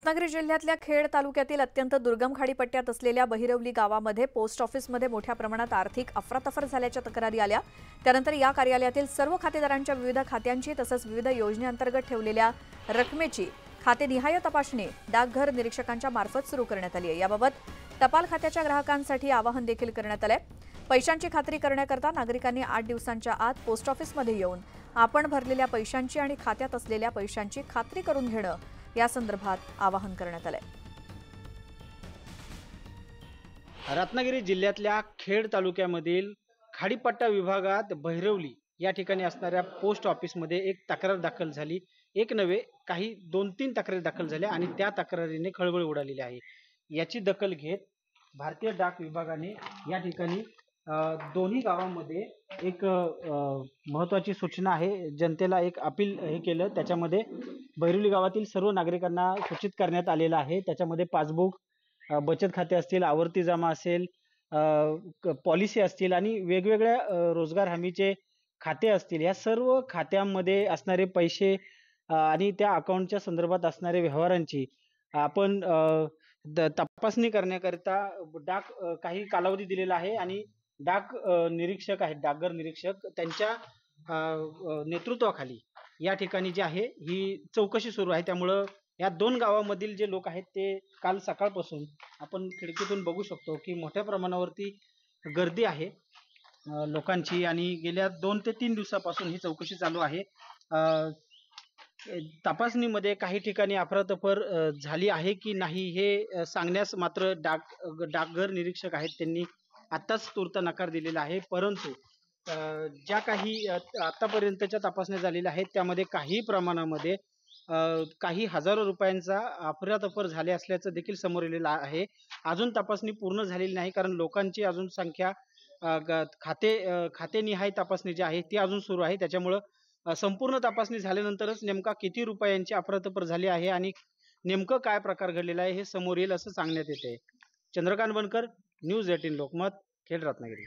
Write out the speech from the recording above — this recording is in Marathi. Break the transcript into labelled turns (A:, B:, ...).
A: रत्नागिरी जिल्ह्यातल्या खेड तालुक्यातील अत्यंत दुर्गम खाडीपट्ट्यात असलेल्या बहिरवली गावामध्ये पोस्ट ऑफिसमध्ये मोठ्या प्रमाणात आर्थिक अफरातफर झाल्याच्या तक्रारी आल्या। त्यानंतर या कार्यालयातील सर्व खातेदारांच्या विविध खात्यांची तसंच विविध योजनेअंतर्गत ठेवलेल्या रकमेची खातेनिहाय तपासणी डाकघर निरीक्षकांच्या मार्फत सुरू करण्यात आली आहे। याबाबत टपाल खात्याच्या ग्राहकांसाठी आवाहन देखील करण्यात आले। पैशांची खात्री करण्याकरता नागरिकांनी 8 दिवसांच्या आत पोस्ट ऑफिसमध्ये येऊन आपण भरलेल्या पैशांची आणि खात्यात असलेल्या पैशांची खात्री करून घेणं या संदर्भात आवाहन करण्यात आले।
B: रत्नागिरी जिल्ह्यातल्या खेड तालुक्यामधील खाडीपट्टा विभागात बहिरवली या ठिकाणी असणाऱ्या पोस्ट ऑफिसमध्ये एक तक्रार दाखल झाली। एक नव्हे काही 2-3 तक्रारी दाखल झाल्या आणि त्या तक्रारीने खळबळ उडालेली आहे। याची दखल घेत भारतीय डाक विभागाने या ठिकाणी दोन्ही गावांमध्ये एक महत्त्वाची सूचना आहे, जनतेला एक अपील हे केलं। त्याच्यामध्ये बहिरवली गावातील सर्व नागरिकांना सूचित करण्यात आलेलं आहे। त्याच्यामध्ये पासबुक, बचत खाते असतील, आवर्ती जमा असेल, पॉलिसी असतील आणि वेगवेगळ्या रोजगार हमीचे खाते असतील, या सर्व खात्यांमध्ये असणारे पैसे आणि त्या अकाउंटच्या संदर्भात असणारे व्यवहारांची आपण तपासणी करण्याकरिता डाक काही कालावधी दिलेला आहे आणि डाक निरीक्षक आहेत, डाकघर निरीक्षक त्यांच्या नेतृत्वाखाली या ठिकाणी जे आहे ही चौकशी सुरू आहे। त्यामुळं या 2 गावामधील जे लोक आहेत ते काल सकाळपासून आपण खिडकीतून बघू शकतो की मोठ्या प्रमाणावरती गर्दी आहे लोकांची आणि गेल्या 2 ते 3 दिवसापासून ही चौकशी चालू आहे। तपासणीमध्ये काही ठिकाणी अफरातफर झाली आहे की नाही हे सांगण्यास मात्र डाकघर निरीक्षक आहेत त्यांनी आत्ताच तूर्त नकार दिलेला आहे। परंतु ज्या काही आतापर्यंतच्या तपासण्या झालेल्या आहेत त्यामध्ये काही प्रमाणामध्ये काही हजारो रुपयांचा अफरातफर झाले असल्याचं देखील समोर आलेलं आहे। अजून तपासणी पूर्ण झालेली नाही कारण लोकांची अजून संख्या खातेनिहाय तपासणी जी आहे ती अजून सुरू आहे। त्याच्यामुळं संपूर्ण तपासणी झाल्यानंतरच नेमका किती रुपयांची अफरातफर झाली आहे आणि नेमकं काय प्रकार घडलेला आहे हे समोर येईल असं सांगण्यात येते। चंद्रकांत बनकर, न्यूज 18 लोकमत, खेड, रत्नागिरी।